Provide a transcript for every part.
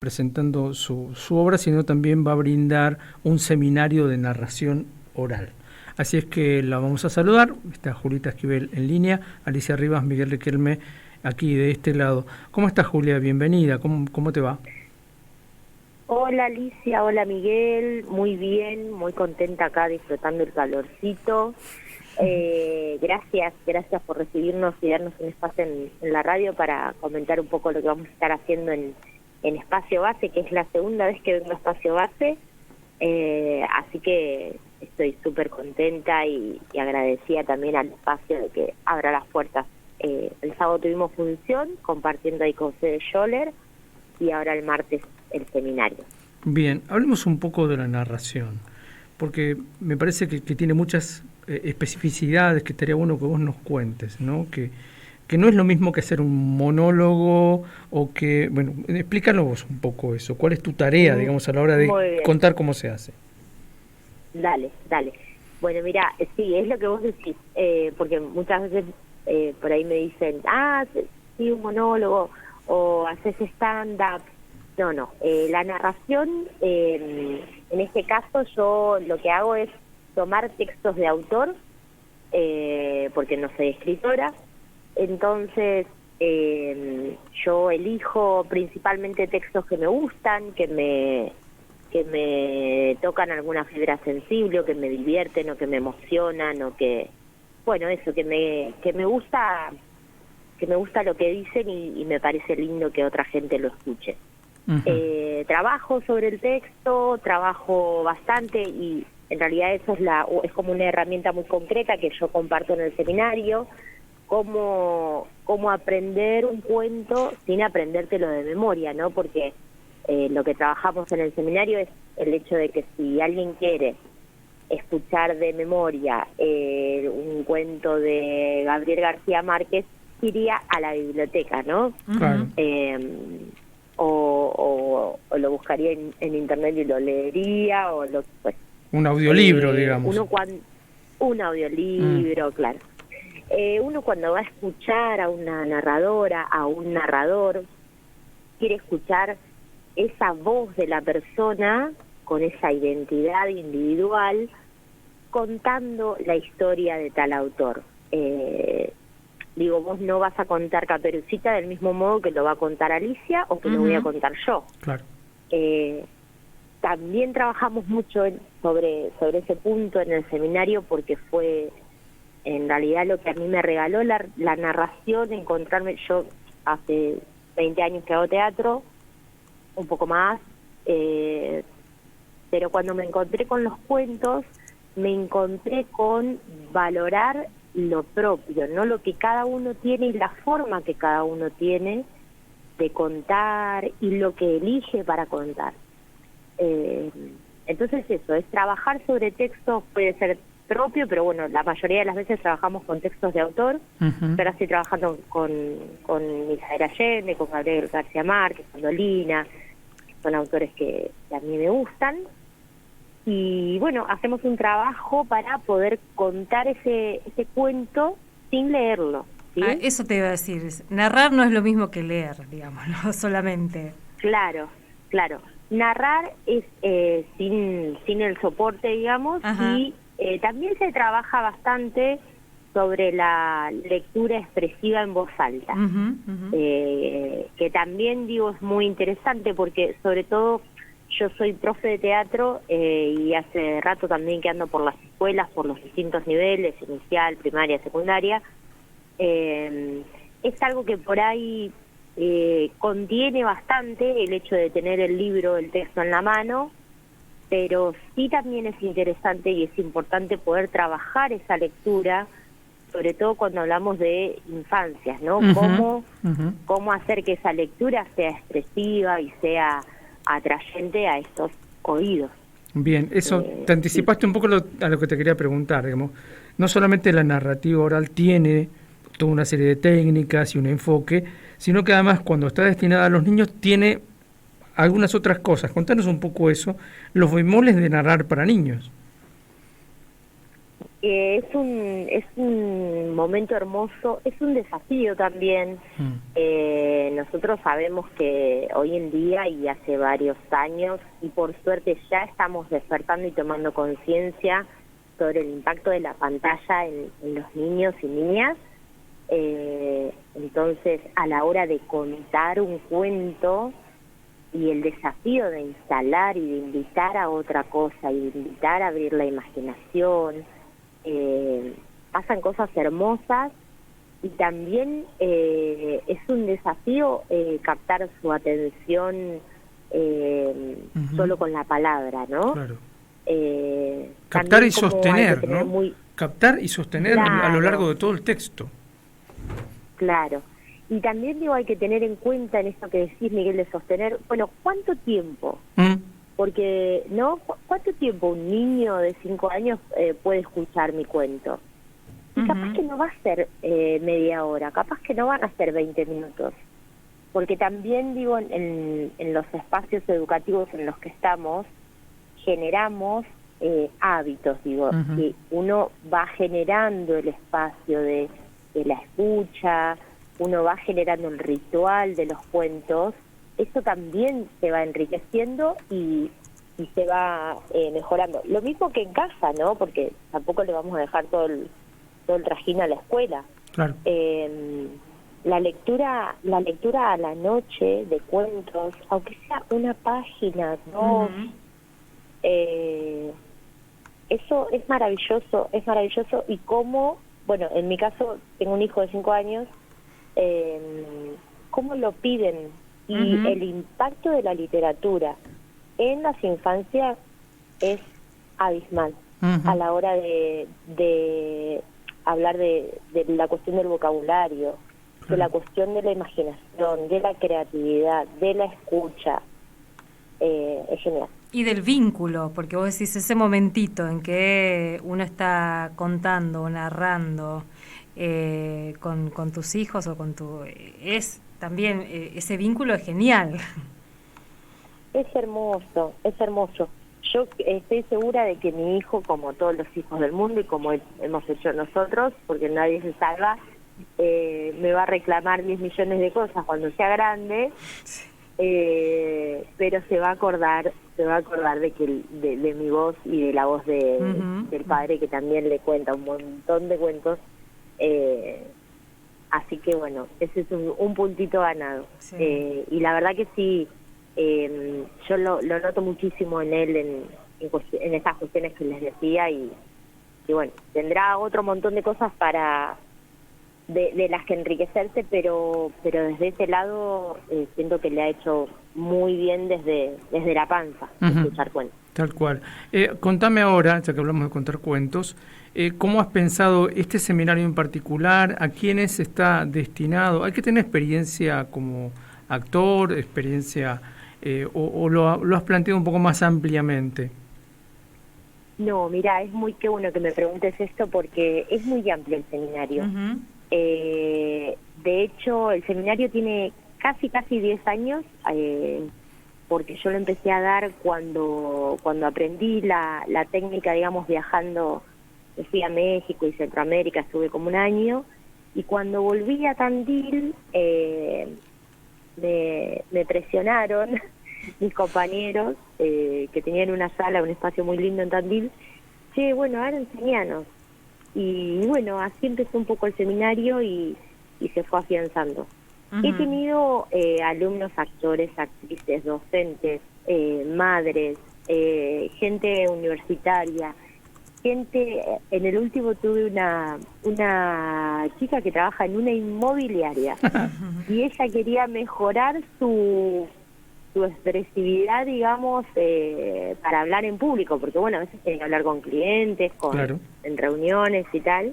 presentando su obra, sino también va a brindar un seminario de narración oral. Así es que la vamos a saludar. Está Julita Esquivel en línea, Alicia Rivas, Miguel Riquelme aquí de este lado. ¿Cómo estás, Julia? Bienvenida. ¿Cómo te va? Hola Alicia, hola Miguel, muy bien, muy contenta acá disfrutando el calorcito. Gracias por recibirnos y darnos un espacio en la radio para comentar un poco lo que vamos a estar haciendo en Espacio Base, que es la segunda vez que vengo a Espacio Base, así que estoy súper contenta y agradecida también al espacio de que abra las puertas. El sábado tuvimos función compartiendo ahí con Fede Scholler y ahora el martes el seminario. Bien, hablemos un poco de la narración, porque me parece que tiene muchas especificidades que estaría bueno que vos nos cuentes, ¿no? Que no es lo mismo que hacer un monólogo o que, bueno, explícanos vos un poco eso. ¿Cuál es tu tarea, digamos, a la hora de contar cómo se hace? Dale. Bueno, mira, sí, es lo que vos decís, porque muchas veces por ahí me dicen, sí, un monólogo, o haces stand-up. No, la narración, en este caso yo lo que hago es tomar textos de autor, porque no soy escritora, entonces yo elijo principalmente textos que me gustan, que me tocan alguna fibra sensible, o que me divierten, o que me emocionan, o que, bueno, eso, que me gusta lo que dicen y me parece lindo que otra gente lo escuche. Uh-huh. Trabajo sobre el texto, trabajo bastante y en realidad eso es como una herramienta muy concreta que yo comparto en el seminario, cómo aprender un cuento sin aprendértelo de memoria, ¿no? Porque lo que trabajamos en el seminario es el hecho de que si alguien quiere escuchar de memoria un cuento de Gabriel García Márquez, iría a la biblioteca, ¿no? Claro. O lo buscaría en internet y lo leería, o lo pues un audiolibro, digamos. Un audiolibro, claro. Uno cuando va a escuchar a una narradora, a un narrador, quiere escuchar esa voz de la persona con esa identidad individual contando la historia de tal autor. Digo, vos no vas a contar Caperucita del mismo modo que lo va a contar Alicia o que lo voy a contar yo. Claro. También trabajamos mucho sobre ese punto en el seminario, porque fue en realidad lo que a mí me regaló la narración, encontrarme. Yo hace 20 años que hago teatro, un poco más, pero cuando me encontré con los cuentos, me encontré con valorar lo propio, no lo que cada uno tiene y la forma que cada uno tiene de contar y lo que elige para contar. Entonces eso, es trabajar sobre textos, puede ser propio, pero bueno, la mayoría de las veces trabajamos con textos de autor. Uh-huh. Ahora estoy trabajando con Isabel Allende, con Gabriel García Márquez, con Dolina, son autores que a mí me gustan. Y bueno, hacemos un trabajo para poder contar ese cuento sin leerlo, ¿sí? Eso te iba a decir, narrar no es lo mismo que leer, digamos, no solamente. Claro. Narrar es sin el soporte, digamos. Ajá. Y también se trabaja bastante sobre la lectura expresiva en voz alta, que también, digo, es muy interesante porque sobre todo yo soy profe de teatro y hace rato también que ando por las escuelas, por los distintos niveles, inicial, primaria, secundaria. Es algo que por ahí contiene bastante el hecho de tener el libro, el texto en la mano, pero sí también es interesante y es importante poder trabajar esa lectura, sobre todo cuando hablamos de infancias, ¿no? Uh-huh. Cómo hacer que esa lectura sea expresiva y sea atrayente a estos oídos. Bien, eso te anticipaste un poco a lo que te quería preguntar, digamos. No solamente la narrativa oral tiene toda una serie de técnicas y un enfoque, sino que además cuando está destinada a los niños tiene algunas otras cosas. Contanos un poco eso, los bemoles de narrar para niños. Es un momento hermoso, es un desafío también. Nosotros sabemos que hoy en día y hace varios años, y por suerte ya estamos despertando y tomando conciencia sobre el impacto de la pantalla en los niños y niñas. Entonces, a la hora de contar un cuento y el desafío de instalar y de invitar a otra cosa y de invitar a abrir la imaginación, pasan cosas hermosas, y también es un desafío captar su atención solo con la palabra, ¿no? Claro. Captar y sostener, ¿no? Captar y sostener a lo largo de todo el texto. Claro. Y también digo, hay que tener en cuenta en esto que decís, Miguel, de sostener, bueno, ¿cuánto tiempo? Porque, ¿no? ¿Cuánto tiempo un niño de 5 años puede escuchar mi cuento? Y capaz que no va a ser media hora, capaz que no van a ser 20 minutos. Porque también, digo, en los espacios educativos en los que estamos, generamos hábitos, digo, que uno va generando el espacio de la escucha, uno va generando el ritual de los cuentos. Eso también se va enriqueciendo y se va mejorando. Lo mismo que en casa, ¿no? Porque tampoco le vamos a dejar todo el trajín a la escuela. Claro. La lectura a la noche de cuentos, aunque sea una página, dos, eso es maravilloso, y cómo, bueno, en mi caso tengo un hijo de 5 años, cómo lo piden, y el impacto de la literatura en las infancias es abismal a la hora de hablar de la cuestión del vocabulario, de la cuestión de la imaginación, de la creatividad, de la escucha. Es genial. Y del vínculo, porque vos decís ese momentito en que uno está contando o narrando con tus hijos o con tu... es también, ese vínculo es genial. Es hermoso, es hermoso. Yo estoy segura de que mi hijo, como todos los hijos del mundo y como hemos hecho nosotros, porque nadie se salva, me va a reclamar 10 millones de cosas cuando sea grande, pero se va a acordar de mi voz y de la voz del padre, que también le cuenta un montón de cuentos. Así que bueno, ese es un puntito ganado. Sí. Y la verdad que sí, yo lo noto muchísimo en él, en esas cuestiones que les decía, y bueno, tendrá otro montón de cosas de las que enriquecerse, pero desde ese lado siento que le ha hecho muy bien desde la panza escuchar cuentos. Tal cual. Contame ahora, ya que hablamos de contar cuentos, ¿cómo has pensado este seminario en particular? ¿A quiénes está destinado? ¿Hay que tener experiencia como actor, experiencia, o lo has planteado un poco más ampliamente? No, mira, qué bueno que me preguntes esto, porque es muy amplio el seminario. De hecho, el seminario tiene casi 10 años, porque yo lo empecé a dar cuando aprendí la técnica, digamos, viajando. Fui a México y Centroamérica, estuve como un año, y cuando volví a Tandil me presionaron mis compañeros, que tenían una sala, un espacio muy lindo en Tandil. Che, bueno, ahora enseñanos. Y bueno, así empezó un poco el seminario y se fue afianzando. He tenido alumnos, actores, actrices, docentes, madres, gente universitaria, gente. En el último tuve una chica que trabaja en una inmobiliaria y ella quería mejorar su expresividad, digamos, para hablar en público, porque bueno, a veces tiene que hablar con clientes, en reuniones y tal.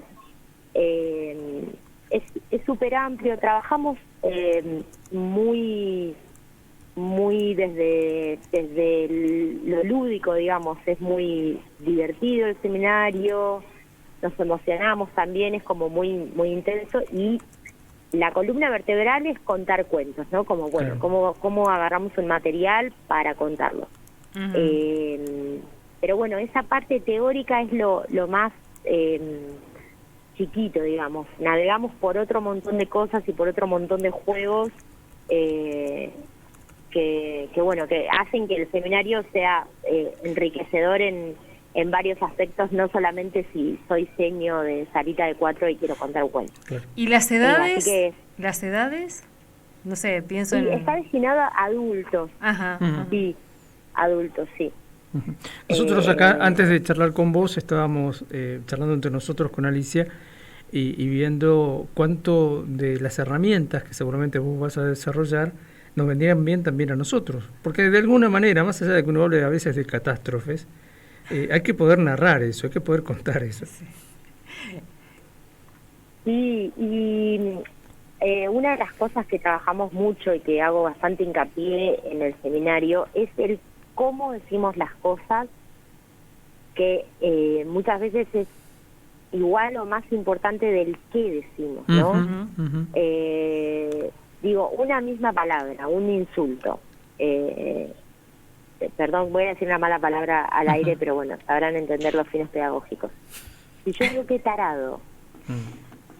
Es súper amplio, trabajamos muy desde lo lúdico, digamos. Es muy divertido el seminario, nos emocionamos también, es como muy intenso, y la columna vertebral es contar cuentos, ¿no? Como, bueno, cómo agarramos un material para contarlo. Pero bueno, esa parte teórica es lo más chiquito, digamos. Navegamos por otro montón de cosas y por otro montón de juegos que bueno, que hacen que el seminario sea enriquecedor en varios aspectos, no solamente si soy seño de Sarita de 4 y quiero contar un cuento. Claro. ¿Y las edades? Así que, ¿Las edades? No sé, pienso y en... está destinado a adultos. Ajá. Sí, adultos, sí. Nosotros acá, antes de charlar con vos, estábamos charlando entre nosotros con Alicia y viendo cuánto de las herramientas que seguramente vos vas a desarrollar nos vendrían bien también a nosotros. Porque de alguna manera, más allá de que uno hable a veces de catástrofes, hay que poder narrar eso, hay que poder contar eso. Sí, y una de las cosas que trabajamos mucho y que hago bastante hincapié en el seminario es el cómo decimos las cosas, que muchas veces es igual o más importante del qué decimos, ¿no? Digo, una misma palabra, un insulto. Perdón, voy a decir una mala palabra al aire, pero bueno, sabrán entender los fines pedagógicos. Si yo digo que tarado,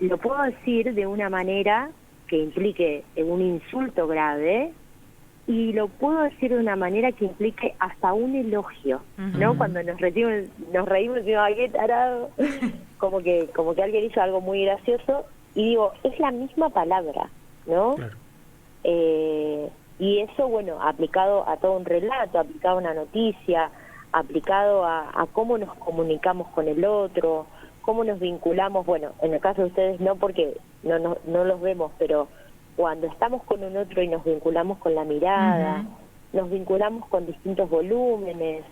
lo puedo decir de una manera que implique un insulto grave, y lo puedo decir de una manera que implique hasta un elogio, ¿no? Cuando nos reímos y decimos, ¡ay, qué tarado! como que alguien hizo algo muy gracioso, y digo, es la misma palabra, ¿no? Claro. Y eso, bueno, aplicado a todo un relato, aplicado a una noticia, aplicado a cómo nos comunicamos con el otro, cómo nos vinculamos, bueno, en el caso de ustedes no, porque no los vemos, pero cuando estamos con un otro y nos vinculamos con la mirada, nos vinculamos con distintos volúmenes.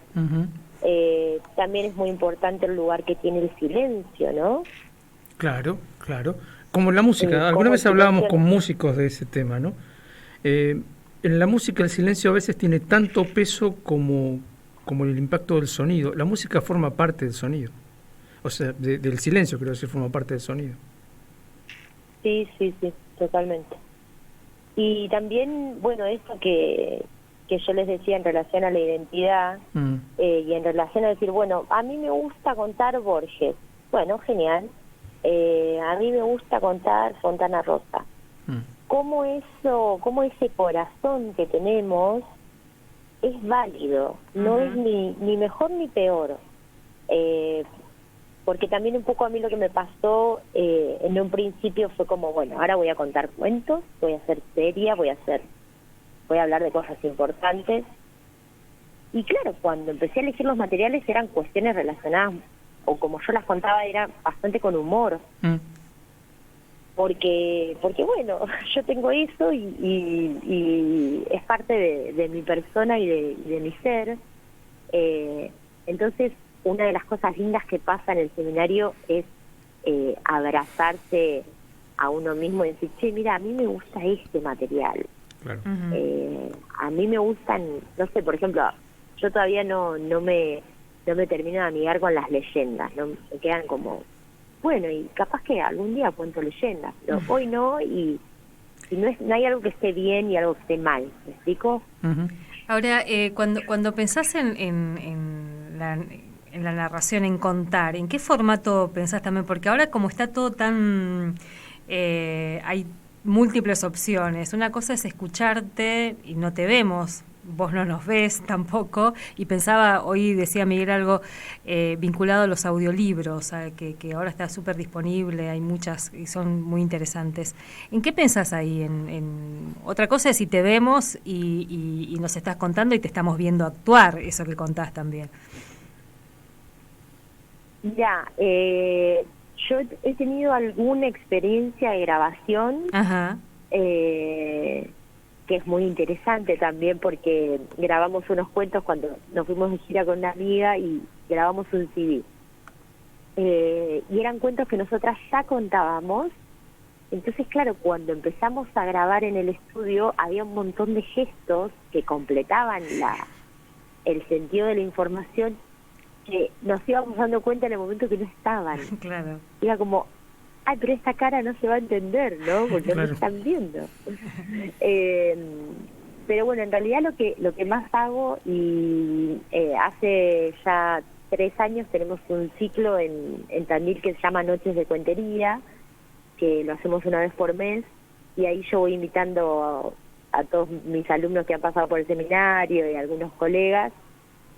También es muy importante el lugar que tiene el silencio, ¿no? Claro, claro. Como la música, alguna vez hablábamos con músicos de ese tema, ¿no? En la música el silencio a veces tiene tanto peso como el impacto del sonido. La música forma parte del sonido. O sea, del silencio, creo que forma parte del sonido. Sí, totalmente. Y también, bueno, esto que yo les decía en relación a la identidad, y en relación a decir, bueno, a mí me gusta contar Borges. Bueno, genial. A mí me gusta contar Fontana Rosa. ¿Cómo ese corazón que tenemos es válido? No es ni mejor ni peor. Porque también un poco a mí lo que me pasó en un principio fue como, bueno, ahora voy a contar cuentos, voy a ser seria, voy a hablar de cosas importantes. Y claro, cuando empecé a elegir los materiales eran cuestiones relacionadas, o como yo las contaba, era bastante con humor. Porque bueno, yo tengo eso y es parte de mi persona y de mi ser. Entonces, una de las cosas lindas que pasa en el seminario es abrazarse a uno mismo y decir, che, mira, a mí me gusta este material. Claro. A mí me gustan, no sé, por ejemplo, yo todavía no me termino de amigar con las leyendas, no me quedan como, bueno, y capaz que algún día cuento leyendas, pero hoy no, y no hay algo que esté bien y algo que esté mal, ¿me explico? Ahora, cuando pensás en la narración, en contar, ¿en qué formato pensás también? Porque ahora como está todo tan... hay múltiples opciones. Una cosa es escucharte y no te vemos, vos no nos ves tampoco, y pensaba, hoy decía Miguel algo vinculado a los audiolibros, que ahora está súper disponible, hay muchas y son muy interesantes. ¿En qué pensás ahí? Otra cosa es si te vemos y nos estás contando y te estamos viendo actuar, eso que contás también. Ya, yo he tenido alguna experiencia de grabación, que es muy interesante también, porque grabamos unos cuentos cuando nos fuimos de gira con una amiga y grabamos un CD. Y eran cuentos que nosotras ya contábamos. Entonces, claro, cuando empezamos a grabar en el estudio había un montón de gestos que completaban el sentido de la información, que nos íbamos dando cuenta en el momento que no estaban. Claro. Era como, ay, pero esta cara no se va a entender, ¿no? Porque no están viendo. Pero bueno, en realidad lo que más hago, y hace ya 3 años tenemos un ciclo en Tandil que se llama Noches de Cuentería, que lo hacemos una vez por mes, y ahí yo voy invitando a todos mis alumnos que han pasado por el seminario y algunos colegas.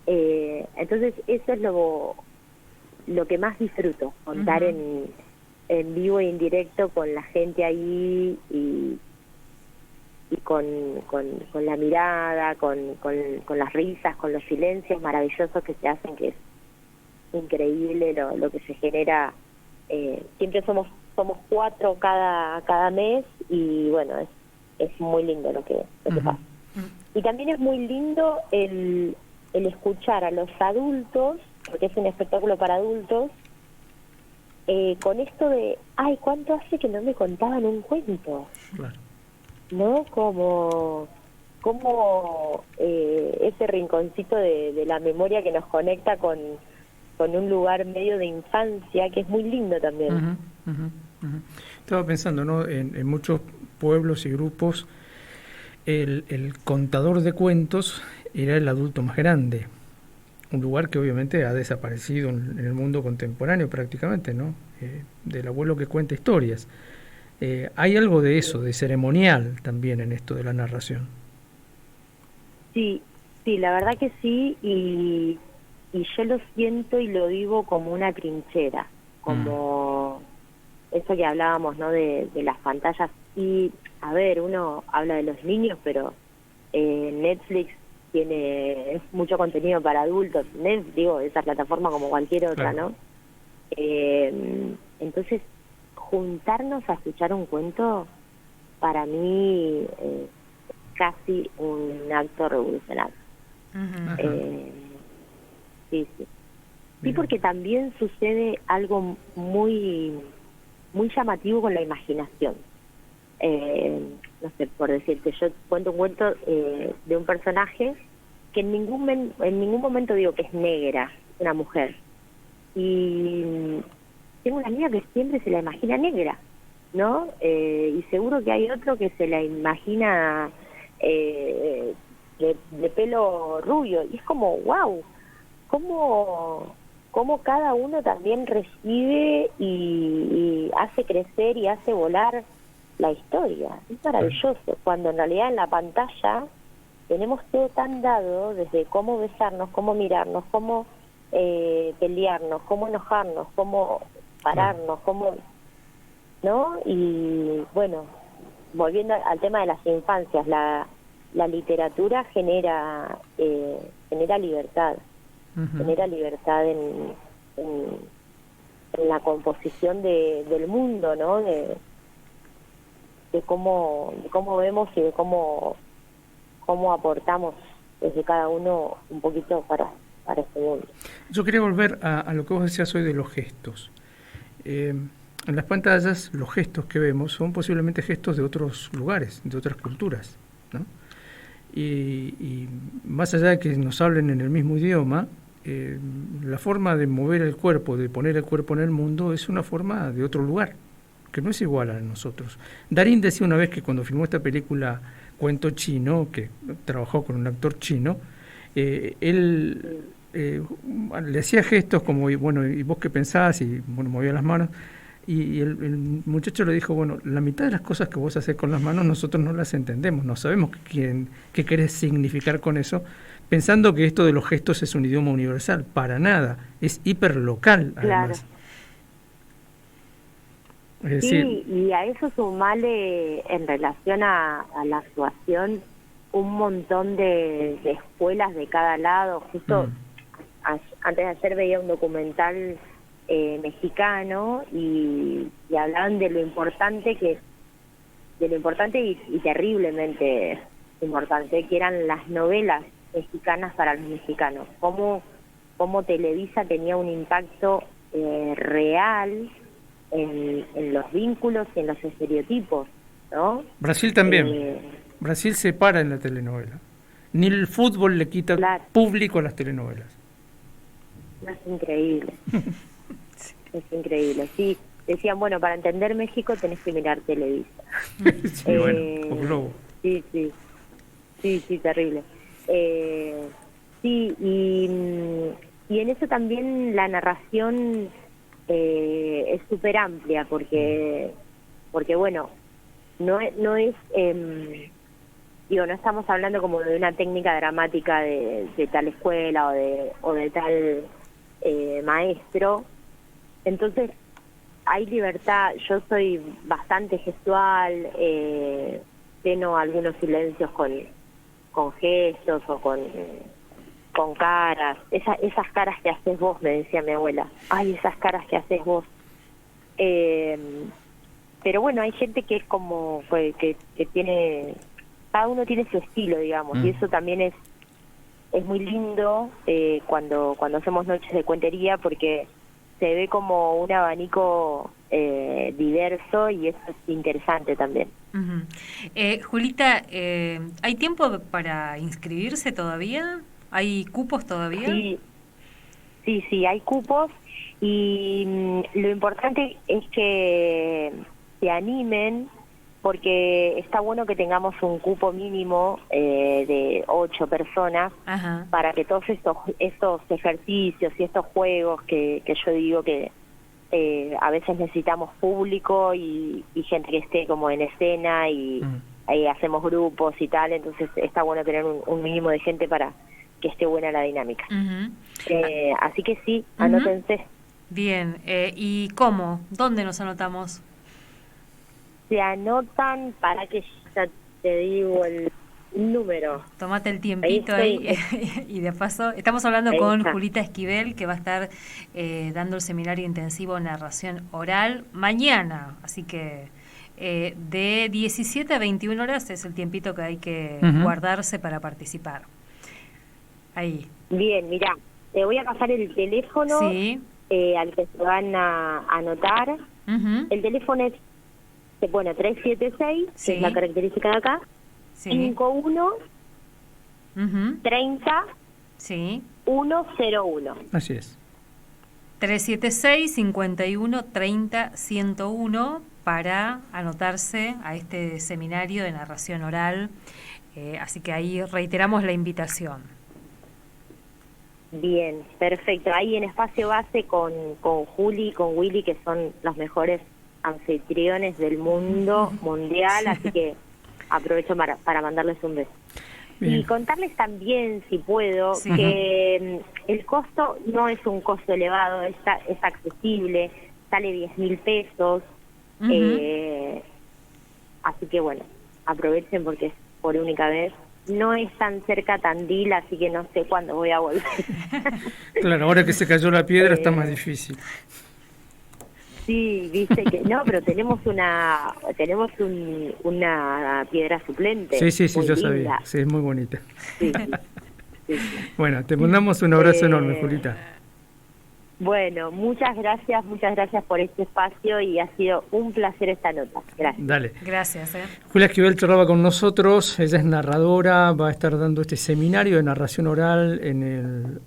Entonces eso es lo que más disfruto, contar en vivo e en directo con la gente ahí y con la mirada, con las risas, con los silencios maravillosos que se hacen, que es increíble lo que se genera. Siempre somos 4 cada mes, y bueno, es muy lindo lo que pasa. Y también es muy lindo el escuchar a los adultos, porque es un espectáculo para adultos, con esto de, ay, ¿cuánto hace que no me contaban un cuento? Claro. ¿No? Como ese rinconcito de la memoria que nos conecta con un lugar medio de infancia, que es muy lindo también. Estaba pensando, ¿no? En muchos pueblos y grupos el contador de cuentos era el adulto más grande, un lugar que obviamente ha desaparecido en el mundo contemporáneo prácticamente, ¿no? Del abuelo que cuenta historias. Hay algo de eso, de ceremonial también en esto de la narración. Sí, la verdad que sí, y yo lo siento y lo vivo como una trinchera, como eso que hablábamos, ¿no? De las pantallas. Y a ver, uno habla de los niños, pero Netflix tiene mucho contenido para adultos. Digo, esa plataforma como cualquier otra, claro, ¿no? Entonces, juntarnos a escuchar un cuento, para mí es casi un acto revolucionario. Sí. Sí, porque también sucede algo muy llamativo con la imaginación. No sé, por decirte, yo cuento un cuento de un personaje que en ningún momento digo que es negra, una mujer. Y tengo una amiga que siempre se la imagina negra, ¿no? Y seguro que hay otro que se la imagina de pelo rubio. Y es como, wow, cómo cada uno también recibe y hace crecer y hace volar la historia. Es maravilloso, cuando en realidad en la pantalla tenemos todo tan dado, desde cómo besarnos, cómo mirarnos, cómo pelearnos, cómo enojarnos, cómo pararnos, cómo, ¿no? Y bueno, volviendo al tema de las infancias, la literatura genera libertad, genera libertad en la composición del mundo, ¿no? De cómo vemos y de cómo aportamos desde cada uno un poquito para este mundo. Yo quería volver a lo que vos decías hoy de los gestos. En las pantallas, los gestos que vemos son posiblemente gestos de otros lugares, de otras culturas, ¿no? Y más allá de que nos hablen en el mismo idioma, la forma de mover el cuerpo, de poner el cuerpo en el mundo, es una forma de otro lugar, que no es igual a nosotros. Darín decía una vez que cuando filmó esta película Cuento Chino, que trabajó con un actor chino, él le hacía gestos como, bueno, ¿y vos qué pensás? Y bueno, movía las manos. Y el muchacho le dijo, bueno, la mitad de las cosas que vos haces con las manos nosotros no las entendemos, no sabemos qué querés significar con eso, pensando que esto de los gestos es un idioma universal. Para nada, es hiperlocal, además. Claro. Es decir, sí, y a eso sumarle en relación a la actuación un montón de escuelas de cada lado. Justo antes de ayer veía un documental mexicano y hablaban de lo importante y terriblemente importante que eran las novelas mexicanas para los mexicanos, cómo Televisa tenía un impacto real en los vínculos y en los estereotipos, ¿no? Brasil también. Brasil se para en la telenovela. Ni el fútbol le quita público a las telenovelas. Es increíble. Es increíble. Sí, decían, bueno, para entender México tenés que mirar Televisa. Sí, bueno, o Globo. Sí, terrible. Sí, y y en eso también la narración es súper amplia, porque bueno, no es digo, no estamos hablando como de una técnica dramática de tal escuela o de tal maestro. Entonces hay libertad. Yo soy bastante gestual, lleno algunos silencios con gestos o con caras. Esas caras que haces vos, me decía mi abuela. Ay, esas caras que haces vos. Pero bueno, hay gente que es como que tiene, cada uno tiene su estilo, digamos, y eso también es muy lindo cuando hacemos noches de cuentería, porque se ve como un abanico diverso, y eso es interesante también. Julita, ¿hay tiempo para inscribirse todavía? ¿Hay cupos todavía? Sí, hay cupos, y lo importante es que se animen, porque está bueno que tengamos un cupo mínimo de 8 personas. Ajá. Para que todos estos ejercicios y estos juegos que yo digo que a veces necesitamos público y gente que esté como en escena, y ahí hacemos grupos y tal, entonces está bueno tener un mínimo de gente para que esté buena la dinámica. Así que sí, anótense. Bien, ¿y cómo? ¿Dónde nos anotamos? Se anotan, para que ya te digo el número. Tómate el tiempito ahí y de paso, estamos hablando con Julita Esquivel, que va a estar dando el seminario intensivo narración oral mañana, así que de 17 a 21 horas es el tiempito que hay que guardarse para participar. Ahí. Bien, mirá, te voy a pasar el teléfono al que se van a anotar. El teléfono es 376, que es la característica de acá, 51 30 101. Así es. 376 51 30 101 para anotarse a este seminario de narración oral. Así que ahí reiteramos la invitación. Bien, perfecto. Ahí en Espacio Base con Juli y con Willy, que son los mejores anfitriones del mundo mundial, así que aprovecho para mandarles un beso. Bien. Y contarles también, si puedo, que el costo no es un costo elevado, es accesible, sale 10.000 pesos, así que bueno, aprovechen porque es por única vez. No es tan cerca Tandil, así que no sé cuándo voy a volver. Claro, ahora que se cayó la piedra está más difícil. Sí, viste que no, pero tenemos una piedra suplente. Sí, yo sabía. Sí, es muy bonita. Sí. Bueno, te mandamos un abrazo enorme, Julita. Bueno, muchas gracias por este espacio, y ha sido un placer esta nota. Gracias. Dale. Gracias. Julia Esquivel charlaba con nosotros, ella es narradora, va a estar dando este seminario de narración oral en el